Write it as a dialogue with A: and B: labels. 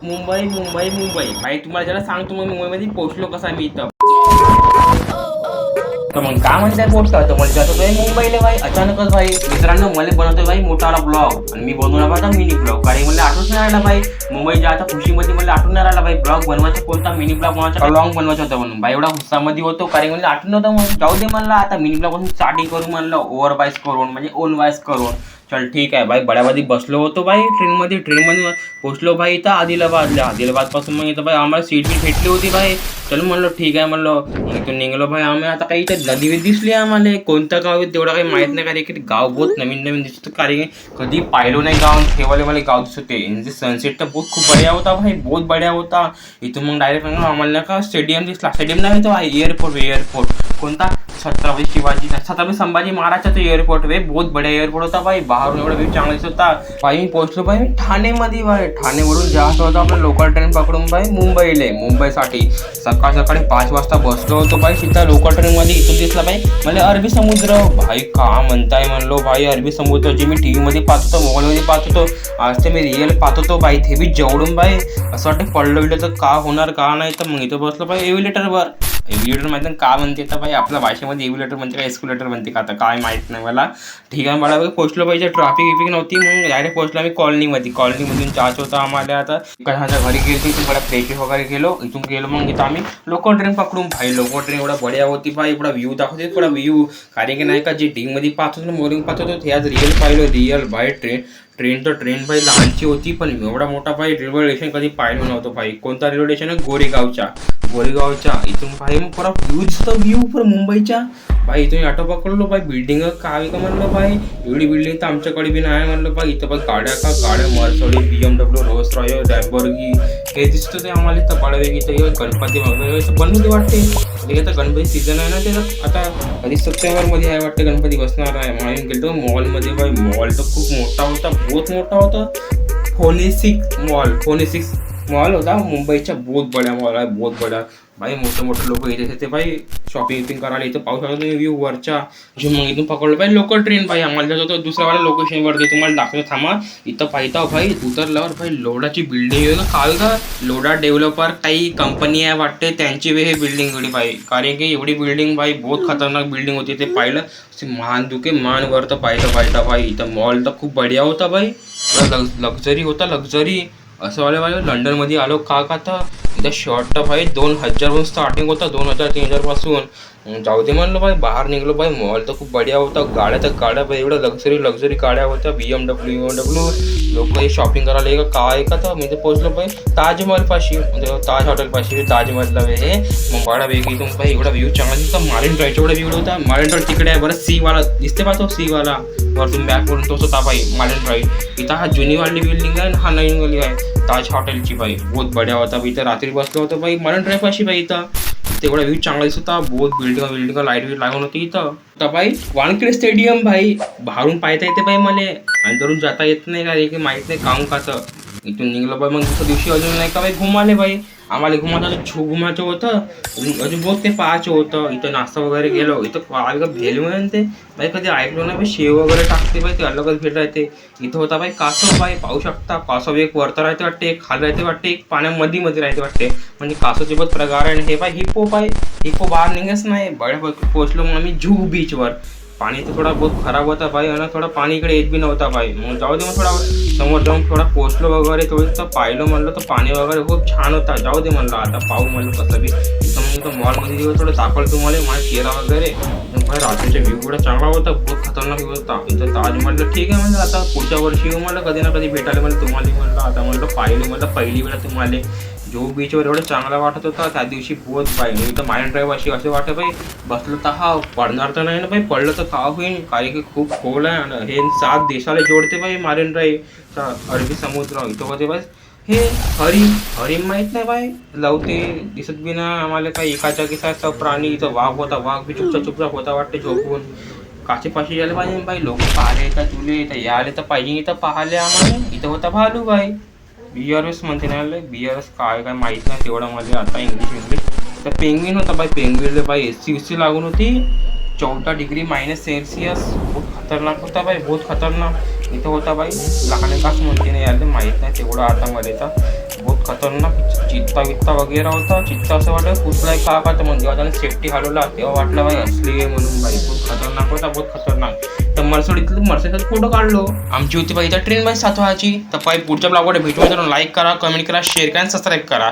A: मुंबई मुंबई मुंबई भाई, तुम्हाला जरा सांगतो मग मुंबईमध्ये पोहोचलो कसा मी इथं. तर मग काय म्हणताय पोहोचता तर मला जातो भाई मुंबईला भाई अचानकच भाई. मित्रांनो मला बनवतोय भाई मोठा ब्लॉग आणि मी बनवणार आता मिनी ब्लॉग. कारण मला आठवण नाही राहिला भाई मुंबईच्या आता खुशीमध्ये मला आठवण नाही राहिला भाई ब्लॉग बनवायचा कोणता मिनी ब्लॉग बनवायचा लॉंग बनवायचा होता म्हणून भाई. एवढा उत्साहामध्ये होतो कारण मला आठवण नव्हतं. मग जाऊ दे म्हणलं आता मिनी ब्लॉग पासून स्टार्टिंग करू म्हणलं ओव्हर वाईस करून म्हणजे ओन वाईस करून. चल ठीक आहे भाई. बड्यामध्ये बसलो होतो भाई ट्रेनमध्ये पोहोचलो भाई इथं आदिलाबाद पासून. मग इथं भाई आम्हाला सीट बी भेटली होती भाई. चल म्हणलं ठीक आहे म्हणलं. मग इथून निघलो भाई आम्ही. आता काही इथं नदी दिसली आम्हाला. कोणतं गाव आहे तेवढं काही माहित नाही कारण की गाव बहुत नवीन दिसतं. कारण कधी पाहिलो नाही गाव. ठेवाले गाव दिसत होते. सनसेट तर बहुत खूप बढिया होता भाई, बहुत बढिया होता. इथून मग डायरेक्ट आम्हाला का स्टेडियम दिसला. स्टेडियम नाही तो एअरपोर्ट कोणता छत्रपती संभाजी महाराजचा एअरपोर्ट वे बहुत बढिया एअरपोर्ट होता भाई. बाहेरून एवढा व्ह्यू चांगला दिसत होता भाई. मी पोहोचलो भाई ठाणेमध्ये भाई. ठाणेवरून जास्त होता आपला लोकल ट्रेन पकडून भाई मुंबईसाठी. सकाळी 5 वाजता बसलो होतो भाई सीधा लोकल ट्रेनमध्ये. इथून दिसला भाई मला अरबी समुद्र. भाई का म्हणताय म्हणलो भाई अरबी समुद्र जे मी टीव्ही मध्ये पाहत होतो मोबाईलमध्ये पाहत होतो आज ते मी रिअल पाहत होतो भाई. ते बी जेवढून भाई असं वाटतं पडलं तर का होणार का नाही. तर मग इथं बसलो भाई एव्हिलेटरवर. एव्हिलेटर माहिती का म्हणते तर भाई आपल्या भाषेमध्ये एव्हिलेटर म्हणते का एस्क्युलेटर म्हणते का आता काय माहित नाही मला. ठीक आहे मला पोहोचलो पाहिजे. ट्रॅफिक नव्हती. मग डायरेक्ट पोहोचलो आम्ही कॉलनीमधून जायचं होतं आम्हाला. आता कशाच्या घरी गेलो तिथून मला फ्रेश वगैरे गेलो. इथून गेलो मग इथं आम्ही लोकल ट्रेन पकडून भाई. लोकल ट्रेन एवढा बढिया होती भाई. एवढा व्ह्यू दाखवते थोडा व्ह्यू. कारण की नाही का जे टीव्हीमध्ये पाहत होतो मोबाईलमध्ये पाहत होतो ते आज रिअल पाहिलं. रिअल भाई ट्रेन भाई लहानची होती पण एवढा मोठा भाई रेल्वे स्टेशन कधी पाहिलं नव्हतं भाई. कोणता रेल्वे स्टेशन आहे गोरेगावच्या. इथून भाई मग पुरा व्ह्यू पुरा मुंबईच्या भाई. इथून ऑटो पकडलो भाई. बिल्डिंग काय का म्हणलं भाई एवढी बिल्डिंग तर आमच्याकडे बी नाही म्हणलं भाई. इथं भाई गाड्या Mercedes BMW Rolls royal Lamborghini हे दिसतं ते आम्हाला. इथं बडवे इथं गणपती वगैरे बनवते वाटते. आता गणपती सीझन आहे ना त्याचं. आता कधी सप्टेंबरमध्ये आहे वाटतं गणपती बसणार आहे. म्हणून गेलो मॉलमध्ये भाई. मॉल तर खूप मोठा होता, बहुत मोठा होता. फोनेसिक्स मॉल होता मुंबईच्या. बहुत बड्या मॉल आहे, बहुत बड्या भाई. मोठे लोक येते भाई शॉपिंग करायला. इथं पाहू शकतो तुम्ही व्ह्यू वरच्या. मग इथून पकडलो भाई लोकल ट्रेन भाई. आम्हाला जातो दुसऱ्यावाल्या लोकेशनवरती तुम्हाला दाखवतो थांबा. इथं पाहता भाई उतरल्यावर भाई लोडाची बिल्डिंग आहे काय का लोडा डेव्हलपर काही कंपनी आहे वाटते त्यांची हे बिल्डिंग एवढी भाई. कारण की एवढी बिल्डिंग भाई बहुत खतरनाक बिल्डिंग होती. ते पाहिलं मान वर तर पाहिलं भाई. इथं मॉल तर खूप बढिया होता भाई. लक्झरी होता लक्झरी असं वाले लंडनमध्ये आलो का तर इथं शॉर्ट तर भाई 2000 स्टार्टिंग होता. 2000-3000 पासून. जाऊ दे म्हणलं भाई. बाहेर निघलो भाई. मॉल तर खूप बढिया होता. गाड्या भाई एवढ्या लक्झरी गाड्या होत्या. BMW लोक हे शॉपिंग करायला का काय का तर मी तर पोहोचलो भाई ताजमहल पाशी म्हणजे ताज हॉटेल पाशी ताजमहलला हे. मग बडा वेगळी इथून भाई एवढा व्ह्यू चांगला दिसता. मारिन ड्राईव्हचा एवढा व्ह्यू होता. मारिन ड्राईव्ह तिकडे आहे बरं सीवाला दिसते पाहतो सीवाला वरतून बॅकवरून तोच होता भाई मारिन ड्राईव्ह. इथं हा जुनीवाली बिल्डिंग आहे हा नवीनवाली आहे ताज हॉटेलची भाई. बहुत बढिया होता. इथं रात्री बसलो होतो भाई मारिन ड्राईव्ह पाशी भाई. इथं तेवढा व्ह्यू चांगला दिसत होता. बहुत बिल्डिंग लाईट लागून होती इथं. तर भाई वानखेडे स्टेडियम भाई बाहेरून पाहता येते भाई मला. अंदरून जाता येत नाही का की माहित नाही काम कसं. इथून निघलो भाई. मग दुसऱ्या दिवशी अजून नाही का भाई घुमाले भाई. आम्हाला घुमाचं होतं अजून बहुत ते पाहायचं होतं. इथं नाश्ता वगैरे गेलो. इथं का भेल म्हणते भाई कधी ऐकलो ना भाई. शेव वगैरे टाकते भाई ते अलगच भेट राहते. इथं होता भाई कासव भाई. पाहू शकता कासव एक वरता राहते वाटते एक खाली राहते वाटते एक पाण्यामध्ये राहते वाटते. म्हणजे कासवचे बहुत प्रकार आहे. हे भाई हिप्पो बाहेर निघच नाही. बड्या पोहोचलो मग आम्ही जुहू बीचवर. पाणी तर थोडा बहुत खराब होता भाई आणि थोडा पाणी इकडे येत बी नव्हता भाई. मग जाऊ दे मग थोडा समोर जाऊन थोडा पोचलो वगैरे थोडंसं पाहिलं म्हणलं तर पाणी वगैरे खूप छान होता. जाऊ दे म्हणलं आता पाहू म्हणलं कसं बी. मग मॉलमध्ये थोडं दाखवलं तुम्हाला माझा चेहरा वगैरे. भाई रात्रीचा व्ह्यू एवढा चांगला होता बहुत खतरनाक व्ह्यू होता. इथं ताज म्हणलं ठीक आहे म्हणलं आता पुढच्या वर्षी येऊ म्हणलं कधी ना कधी भेटायला म्हणलं तुम्हाला म्हणलं. आता म्हणलं पाहिलं म्हणलं पहिली वेळा तुम्हाला जुहू बीचवर एवढं चांगला वाटत होता त्या दिवशी बहुत भाई. मी तर मारिन ड्राईव्ह अशी असं वाटतं भाई बसलं तर हा पडणार तर नाही ना भाई. पडलं तर का होईल कारण की खूप खोल आहे. आणि हे 7 देशाला जोडते भाई मारिन ड्राईव्ह अरबी समुद्र. इथं होते बस हे हरिण माहीत नाही भाई लावते दिसत बी ना आम्हाला काही एकाच्या किसा प्राणी. इथं वाघ होता. वाघ बी चुपचाप होता वाटते झोपून. काचेपाशी यायला पाहिजे भाई. लोक पाहिले येतात तुले इथं यायला तर पाहिजे. इथं पाहिले आम्हाला. इथं होता भालू भाई. BRS म्हणते नाही BRS काय माहीत नाही तेवढं मला आता इंग्लिश. तर पेंग्विन होता भाई. पेंग्विनला भाई AC लागून होती 14 डिग्री -सेल्सिअस. बहुत खतरनाक होता भाई बहुत खतरनाक. इथं होता भाई लहान कास म्हणते नाही यायला माहीत नाही तेवढं आता मध्ये तर. बहुत खतरनाक चित्ता वित्ता वगैरे होता. चित्ता असं वाटलं कुठलाय का तर मग जेव्हा त्याने सेफ्टी हलवला तेव्हा वाटलं भाई असली आहे म्हणून. भाई बहुत खतरनाक होता, बहुत खतरनाक. तर मर्सेडीचा फोटो काढलो. आमची होती भाई त्या ट्रेन बाई 7 वाजची. तर पाई पुढच्या ब्लॉगमध्ये भेटू. लाईक करा, कमेंट करा, शेअर करा आणि सबस्क्राईब करा.